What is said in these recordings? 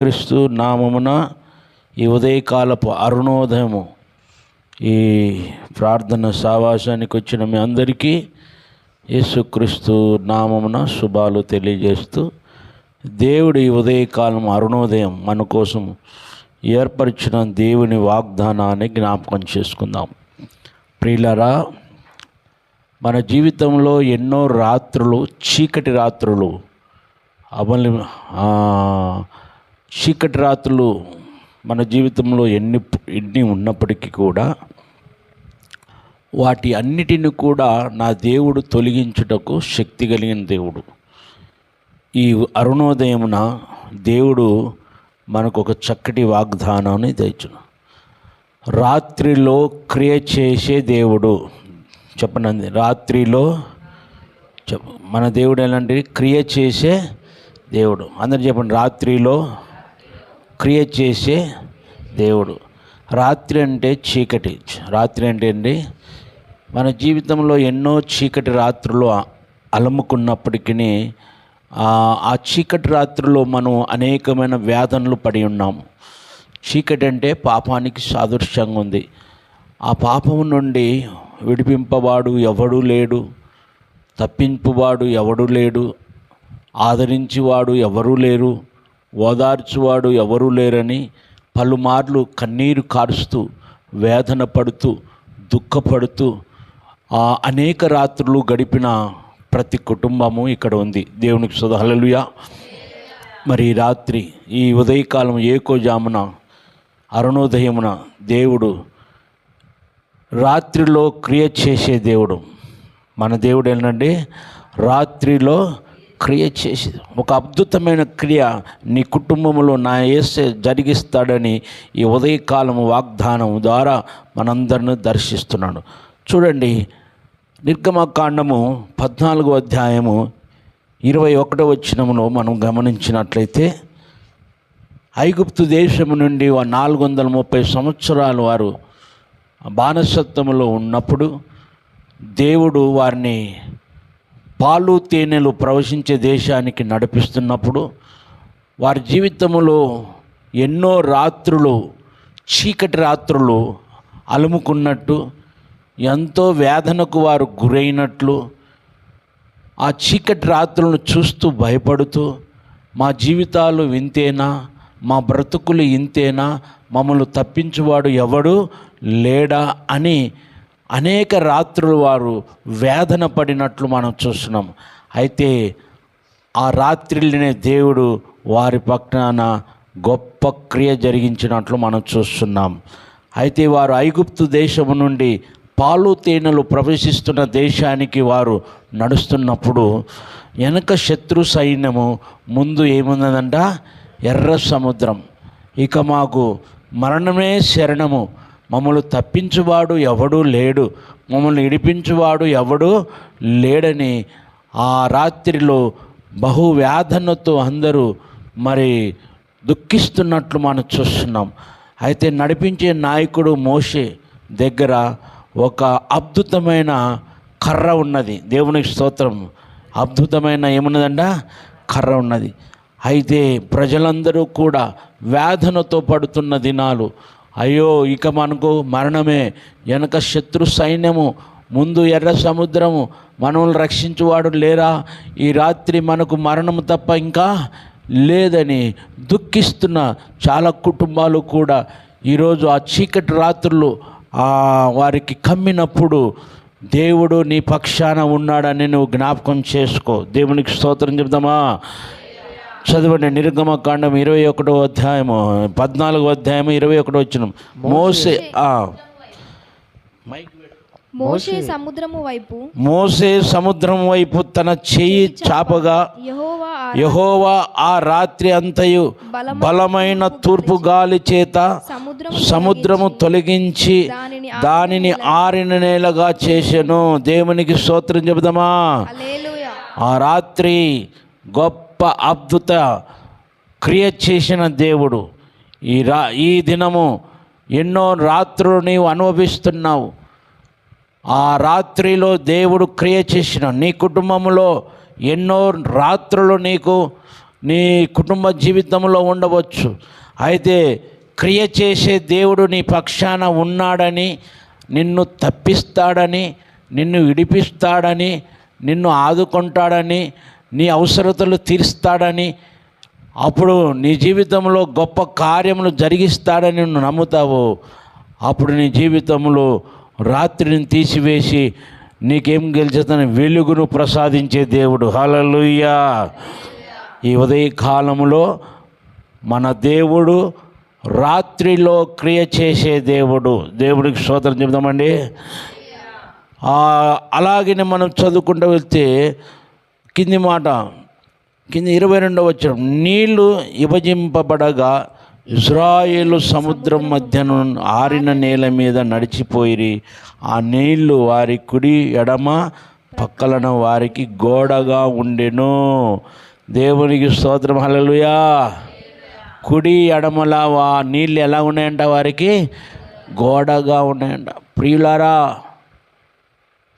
క్రీస్తు నామమున ఈ ఉదయకాలపు అరుణోదయము ఈ ప్రార్థన సావాసానికి వచ్చిన మీ అందరికీ యేసుక్రీస్తు నామమున శుభాలు తెలియజేస్తూ, దేవుడి ఉదయకాలం అరుణోదయం మన కోసం ఏర్పరిచిన దేవుని వాగ్దానాన్ని జ్ఞాపకం చేసుకుందాం. ప్రియులారా, మన జీవితంలో ఎన్నో రాత్రులు, చీకటి రాత్రులు, చీకటి రాత్రులు మన జీవితంలో ఎన్ని ఉన్నప్పటికీ కూడా వాటి అన్నిటిని కూడా నా దేవుడు తొలగించుటకు శక్తి కలిగిన దేవుడు. ఈ అరుణోదయమున దేవుడు మనకు ఒక చక్కటి వాగ్దానాన్ని తెచ్చును. రాత్రిలో క్రియ చేసే దేవుడు. చెప్పనండి, రాత్రిలో మన దేవుడు ఎలాంటి క్రియ చేసే దేవుడు. అందరు చెప్పండి, రాత్రిలో క్రియ చేసే దేవుడు. రాత్రి అంటే చీకటి. రాత్రి అంటే అండి, మన జీవితంలో ఎన్నో చీకటి రాత్రులు అలముకున్నప్పటికీ ఆ చీకటి రాత్రుల్లో మనం అనేకమైన వేదనలు పడి ఉన్నాము. చీకటి అంటే పాపానికి సాదృశ్యంగా ఉంది. ఆ పాపము నుండి విడిపింపవాడు ఎవడూ లేడు, తప్పింపువాడు ఎవడూ లేడు, ఆదరించేవాడు ఎవరూ లేరు, ఓదార్చువాడు ఎవరూ లేరని పలుమార్లు కన్నీరు కారుస్తూ, వేదన పడుతూ, దుఃఖపడుతూ అనేక రాత్రులు గడిపిన ప్రతి కుటుంబము ఇక్కడ ఉంది. దేవునికి స్తుతి, హల్లెలూయా. మరి ఈ రాత్రి, ఈ ఉదయకాలం ఏకోజామున అరుణోదయమున దేవుడు రాత్రిలో క్రియ చేసే దేవుడు. మన దేవుడు ఏంటంటే రాత్రిలో క్రియ చేసి ఒక అద్భుతమైన క్రియ నీ కుటుంబంలో నా యేసే జరిగిస్తాడని ఈ ఉదయకాలం వాగ్దానం ద్వారా మనందరిని దర్శిస్తున్నాడు. చూడండి, నిర్గమకాండము 14వ అధ్యాయము 21వ వచనములో మనం గమనించినట్లయితే, ఐగుప్తు దేశము నుండి 430 సంవత్సరాలు వారు బానిసత్వములో ఉన్నప్పుడు దేవుడు వారిని పాలు తేనెలు ప్రవశించే దేశానికి నడిపిస్తున్నప్పుడు వారి జీవితంలో ఎన్నో రాత్రులు, చీకటి రాత్రులు అలుముకున్నట్టు, ఎంతో వేదనకు వారు గురైనట్లు, ఆ చీకటి రాత్రులను చూస్తూ భయపడుతూ, మా జీవితాలు ఇంతేనా, మా బ్రతుకులు ఇంతేనా, మమ్మల్ని తప్పించువాడు ఎవడు లేడా అని అనేక రాత్రులు వారు వేదన పడినట్లు మనం చూస్తున్నాం. అయితే ఆ రాత్రిలోనే దేవుడు వారి పక్కన గొప్ప క్రియ జరిగించినట్లు మనం చూస్తున్నాం. అయితే వారు ఐగుప్తు దేశము నుండి పాలు తేనెలు ప్రవేశిస్తున్న దేశానికి వారు నడుస్తున్నప్పుడు వెనక శత్రు సైన్యము, ముందు ఏమున్నదంట, ఎర్ర సముద్రం. ఇక మాకు మరణమే శరణము, మమ్మల్ని తప్పించువాడు ఎవడూ లేడు, మమ్మల్ని ఇడిపించువాడు ఎవడూ లేడని ఆ రాత్రిలో బహువేదనతో అందరూ మరి దుఃఖిస్తున్నట్లు మనం చూస్తున్నాం. అయితే నడిపించే నాయకుడు మోషే దగ్గర ఒక అద్భుతమైన కర్ర ఉన్నది. దేవునికి స్తోత్రం. అద్భుతమైన ఏమున్నదంట, కర్ర ఉన్నది. అయితే ప్రజలందరూ కూడా వేదనతో పడుతున్న దినాలు. అయ్యో, ఇక మనకు మరణమే, వెనక శత్రు సైన్యము, ముందు ఎర్ర సముద్రము, మనల్ని రక్షించువాడు లేరా, ఈ రాత్రి మనకు మరణము తప్ప ఇంకా లేదని దుఃఖిస్తున్న చాలా కుటుంబాలు కూడా ఈరోజు ఆ చీకటి రాత్రులు వారికి కమ్మినప్పుడు దేవుడు నీ పక్షాన ఉన్నాడని నువ్వు జ్ఞాపకం చేసుకో. దేవునికి స్తోత్రం చెప్దామా? చదవండి, నిర్గమకాండం 21వ అధ్యాయము 14వ అధ్యాయము 21వ వచనం. మోషే సముద్రము వైపు తన చెయ్యి చాపగా యెహోవా ఆ రాత్రి అంతయు బలమైన తూర్పు గాలి చేత సముద్రము తొలగించి దానిని ఆరిన నేలగా చేసెను. దేవునికి స్తోత్రం చెబుదామా? ఆ రాత్రి గొప్ప అద్భుత క్రియ చేసిన దేవుడు. ఈ దినము ఎన్నో రాత్రులు నీవు అనుభవిస్తున్నావు. ఆ రాత్రిలో దేవుడు క్రియ చేసిన నీ కుటుంబంలో ఎన్నో రాత్రులు నీకు నీ కుటుంబ జీవితంలో ఉండవచ్చు. అయితే క్రియ చేసే దేవుడు నీ పక్షాన ఉన్నాడని, నిన్ను తప్పిస్తాడని, నిన్ను విడిపిస్తాడని, నిన్ను ఆదుకుంటాడని, నీ అవసరతలు తీరుస్తాడని, అప్పుడు నీ జీవితంలో గొప్ప కార్యములు జరిగిస్తాడని నువ్వు నమ్ముతావు. అప్పుడు నీ జీవితంలో రాత్రిని తీసివేసి నీకేం గెలిచేతని వెలుగును ప్రసాదించే దేవుడు. హల్లెలూయా. ఈ ఉదయకాలంలో మన దేవుడు రాత్రిలో క్రియ చేసే దేవుడు. దేవుడికి స్తోత్రం చెబుదామండి. అలాగనే మనం చదువుకుంటూ వెళ్తే కింది 22వ వచనం, నీళ్లు విభజింపబడగా ఇశ్రాయేలు సముద్రం మధ్యను ఆరిన నేల మీద నడిచిపోయిరి. ఆ నీళ్లు వారి కుడి ఎడమ పక్కలను వారికి గోడగా ఉండెను. దేవునికి స్తోత్రం. హల్లెలూయా. కుడి ఎడమల నీళ్ళు ఎలా ఉన్నాయంట? వారికి గోడగా ఉన్నాయంట. ప్రియులారా,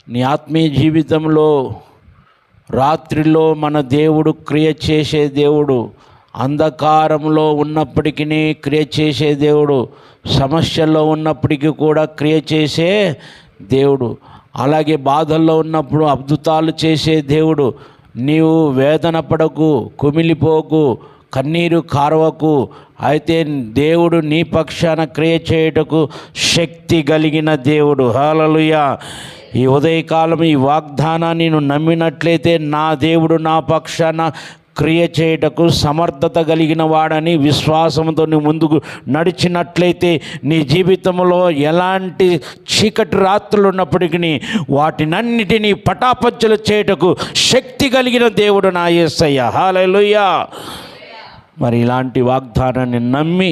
నీ ఆత్మీయ జీవితంలో రాత్రిలో మన దేవుడు క్రియ చేసే దేవుడు. అంధకారంలో ఉన్నప్పటికీ క్రియ చేసే దేవుడు, సమస్యల్లో ఉన్నప్పటికీ కూడా క్రియ చేసే దేవుడు. అలాగే బాధల్లో ఉన్నప్పుడు అద్భుతాలు చేసే దేవుడు. నీవు వేదన పడకు, కుమిలిపోకు, కన్నీరు కార్వకు. అయితే దేవుడు నీ పక్షాన క్రియ చేయుటకు శక్తి కలిగిన దేవుడు. హల్లెలూయా. ఈ ఉదయకాలం ఈ వాగ్దానాన్ని నువ్వు నమ్మినట్లయితే, నా దేవుడు నా పక్షాన క్రియ చేయుటకు సమర్థత కలిగిన వాడని విశ్వాసంతో నువ్వు ముందుకు నడిచినట్లయితే, నీ జీవితంలో ఎలాంటి చీకటి రాత్రులు ఉన్నప్పటికీ వాటినన్నిటినీ పటాపంచలు చేయుటకు శక్తి కలిగిన దేవుడు నా యేసయ్య. హల్లెలూయా. మరి ఇలాంటి వాగ్దానాన్ని నమ్మి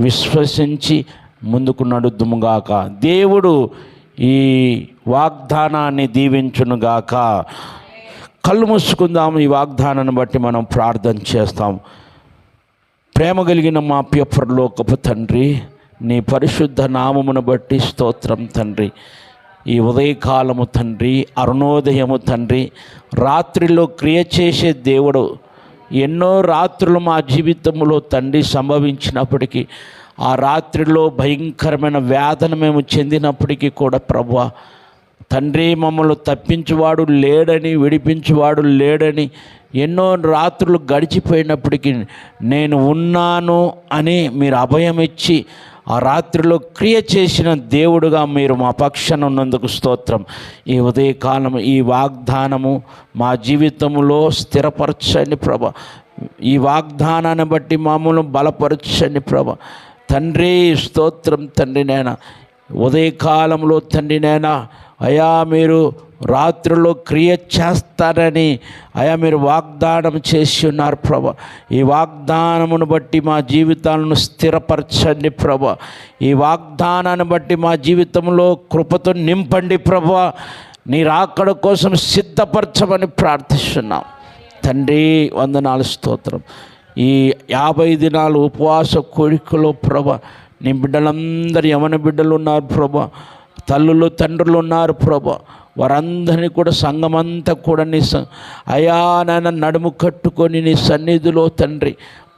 విశ్వసించి ముందుకు నడుద్దుముగాక. దేవుడు ఈ వాగ్దానాన్ని దీవించునుగాక. కళ్ళు మూసుకుందాము. ఈ వాగ్దానాన్ని బట్టి మనం ప్రార్థన చేస్తాం. ప్రేమ కలిగిన మా పరలోకపు తండ్రి, నీ పరిశుద్ధ నామమును బట్టి స్తోత్రం తండ్రి. ఈ ఉదయకాలము తండ్రి, అరుణోదయము తండ్రి, రాత్రిలో క్రియ చేసే దేవుడు. ఎన్నో రాత్రులు మా జీవితంలో తండ్రి సంభవించినప్పటికీ, ఆ రాత్రిలో భయంకరమైన వేదన మేము చెందినప్పటికీ కూడా ప్రభువా తండ్రి, మమ్మల్ని తప్పించువాడు లేడని, విడిపించువాడు లేడని ఎన్నో రాత్రులు గడిచిపోయినప్పటికీ నేను ఉన్నాను అని మీరు అభయం ఇచ్చి ఆ రాత్రిలో క్రియ చేసిన దేవుడుగా మీరు మా పక్షాన ఉన్నందుకు స్తోత్రం. ఈ ఉదయకాలం ఈ వాగ్దానము మా జీవితంలో స్థిరపరచండి ప్రభ. ఈ వాగ్దానాన్ని బట్టి మమ్మల్ని బలపరచండి ప్రభ. తండ్రి స్తోత్రం తండ్రి. నాయన ఉదయకాలంలో తండ్రి నాయన అయా మీరు రాత్రిలో క్రియ చేస్తారని అయా మీరు వాగ్దానం చేసి ఉన్నారు ప్రభ. ఈ వాగ్దానమును బట్టి మా జీవితాలను స్థిరపరచండి ప్రభ. ఈ వాగ్దానాన్ని బట్టి మా జీవితంలో కృపతో నింపండి ప్రభ. నీ రాకడ కోసం సిద్ధపరచమని ప్రార్థిస్తున్నాం తండ్రి. వందనాలు స్తోత్రం. ఈ 50 దినాలు ఉపవాస కోరికలో ప్రభ, నీ బిడ్డలందరూ యవన బిడ్డలు ఉన్నారు ప్రభ, తల్లులు తండ్రులు ఉన్నారు ప్రభ. వారందరినీ కూడా సంఘమంతా కూడా నీ అయా నాయన నడుము కట్టుకొని నీ సన్నిధిలో తండ్రి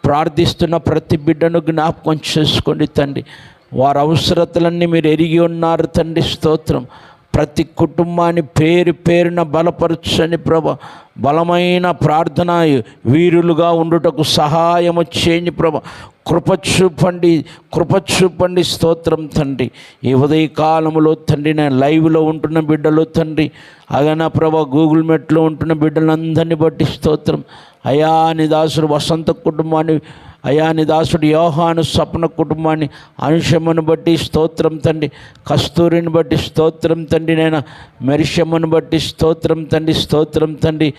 ప్రార్థిస్తున్న ప్రతి బిడ్డను జ్ఞాపకం చేసుకోండి తండ్రి. వారి అవసరతలన్నీ మీరు ఎరిగి ఉన్నారు తండ్రి. స్తోత్రం. ప్రతి కుటుంబాన్ని పేరు పేరున బలపరచని ప్రభ. బలమైన ప్రార్థన వీరులుగా ఉండుటకు సహాయము చేయండి ప్రభ. కృప చూపండి స్తోత్రం తండ్రి. ఈ ఉదయకాలంలో తండ్రి నేను లైవ్లో ఉంటున్న బిడ్డలు తండ్రి, అగనా ప్రభ గూగుల్ మెట్లో ఉంటున్న బిడ్డలందరినీ బట్టి స్తోత్రం. అయా నీ దాసుడు వసంత కుటుంబాన్ని, అయా నీ దాసుడు యోహాను స్వప్న కుటుంబాన్ని, అంశమును బట్టి స్తోత్రం తండ్రి. కస్తూరిని బట్టి స్తోత్రం తండ్రి. నాయన మెరిషమును బట్టి స్తోత్రం తండ్రి. స్తోత్రం తండ్రి.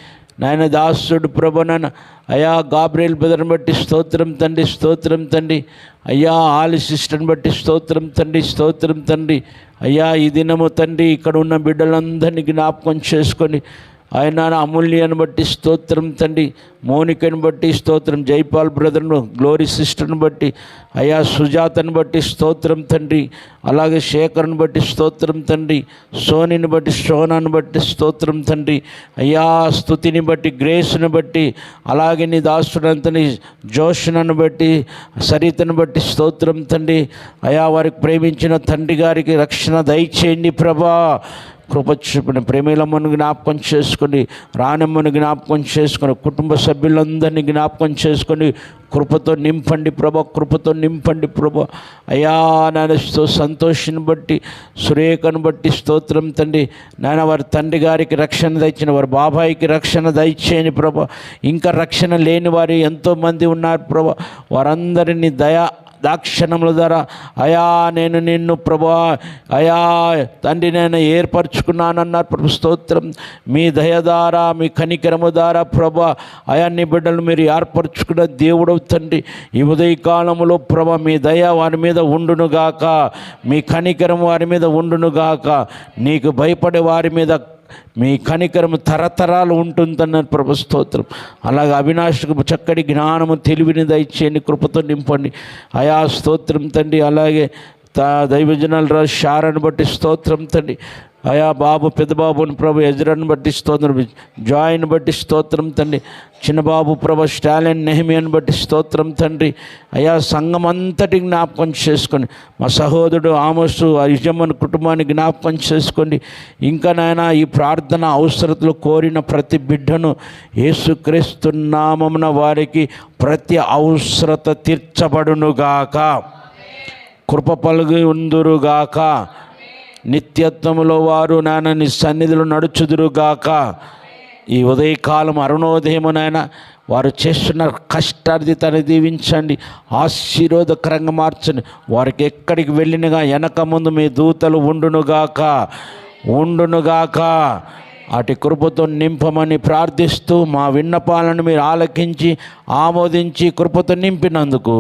నాయన దాసుడు ప్రభు నాయన అయా గాబ్రియల్ బ్రదర్ని బట్టి స్తోత్రం తండ్రి. స్తోత్రం తండ్రి. అయ్యా ఆలి సిస్టర్ని బట్టి స్తోత్రం తండ్రి. స్తోత్రం తండ్రి. అయ్యా ఈ దినము తండ్రి ఇక్కడ ఉన్న బిడ్డలందరినీ జ్ఞాపకం చేసుకొని ఆయన అమూల్యను బట్టి స్తోత్రం తండ్రి, మోనికను బట్టి స్తోత్రం, జైపాల్ బ్రదర్ను, గ్లోరీ సిస్టర్ను బట్టి అయా, సుజాతను బట్టి స్తోత్రం తండ్రి, అలాగే శేఖర్ను బట్టి స్తోత్రం తండ్రి, సోనిని బట్టి, సోనాను బట్టి స్తోత్రం తండ్రి అయ్యా, స్తుతిని బట్టి, గ్రేస్ను బట్టి, అలాగే నీ దాసుడంతని జోషునను బట్టి, సరితను బట్టి స్తోత్రం తండ్రి అయా, వారికి ప్రేమించిన తండ్రి గారికి రక్షణ దయచేయండి ప్రభా. కృప చూపిన ప్రేమిలమ్మను జ్ఞాపకం చేసుకొని, రాణమ్మను జ్ఞాపకం చేసుకొని, కుటుంబ సభ్యులందరినీ జ్ఞాపకం చేసుకొని కృపతో నింపండి ప్రభా, కృపతో నింపండి ప్రభా అయ్యా. నాయన సంతోషిని బట్టి, సురేఖను బట్టి స్తోత్రం తండ్రి నాయన, వారి తండ్రి గారికి రక్షణ దయచిన, వారి బాబాయికి రక్షణ దయచేయని ప్రభా. ఇంకా రక్షణ లేని వారు ఎంతోమంది ఉన్నారు ప్రభా, వారందరినీ దాక్షణముల ద్వారా అయా, నేను నిన్ను ప్రభా అయా తండ్రి నేను ఏర్పరచుకున్నానన్నారు ప్రభు. స్తోత్రం. మీ దయ ద్వారా, మీ కనికరము ద్వారా ప్రభా అయా, నీ బిడ్డలు మీరు ఏర్పరచుకున్న దేవుడవు తండ్రి. ఈ ఉదయకాలములో ప్రభా మీ దయ వారి మీద ఉండునుగాక, మీ కనికరం వారి మీద ఉండునుగాక, నీకు భయపడే వారి మీద మీ కనికరము తరతరాలు ఉంటుందన్నారు ప్రభు. స్తోత్రం. అలాగే అవినాష్కు చక్కటి జ్ఞానము, తెలివిని దయచేయండి, కృపతో నింపండి అయా. స్తోత్రం తండ్రి. అలాగే దైవజనాలు రాజు షారాన్ని బట్టి స్తోత్రం తండ్రి అయా, బాబు పెద్ద బాబుని ప్రభు, ఎజ్రాని బట్టి స్తోత్రం, జాయిని బట్టి స్తోత్రం తండ్రి, చిన్నబాబు ప్రభు, స్టాలిన్ నెహమియాని బట్టి స్తోత్రం తండ్రి అయా. సంఘం అంతటి జ్ఞాపకం చేసుకోండి, మా సహోదరుడు ఆమోసు యజమాని కుటుంబాన్ని జ్ఞాపకం చేసుకోండి. ఇంకా నాయన ఈ ప్రార్థన అవసరతలు కోరిన ప్రతి బిడ్డను యేసుక్రీస్తు నామమున వారికి ప్రతి అవసరత తీర్చబడునుగాక, కృప పలుగు ఉందురుగాక, నిత్యత్వములో వారు నాయన నీ సన్నిధిలో నడుచుదురుగాక. ఈ ఉదయకాలం అరుణోదయము నాయన వారు చేస్తున్న కష్టార్జితాన్ని దీవించండి, ఆశీర్వాదకరంగా మార్చండి. వారికి ఎక్కడికి వెళ్ళినగా వెనక ముందు మీ దూతలు ఉండునుగాక. అటు కృపతో నింపమని ప్రార్థిస్తూ మా విన్నపాలను మీరు ఆలకించి ఆమోదించి కృపతో నింపినందుకు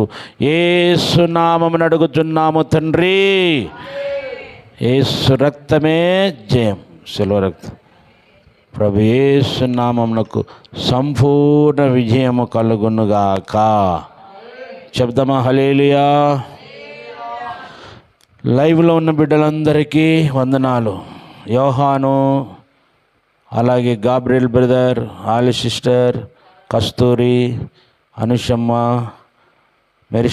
యేసు నామమున అడుగుచున్నాము తండ్రి. యేసు రక్తమే జయం, శిలువ రక్తం. ప్రభు యేసు నామమునకు సంపూర్ణ విజయము కలుగునుగాక. చెప్దామా హల్లెలూయా. లైవ్లో ఉన్న బిడ్డలందరికీ వందనాలు. యోహాను, అలాగే గాబ్రియల్ బ్రదర్, ఆలి సిస్టర్, కస్తూరి, అనుషమ్మ,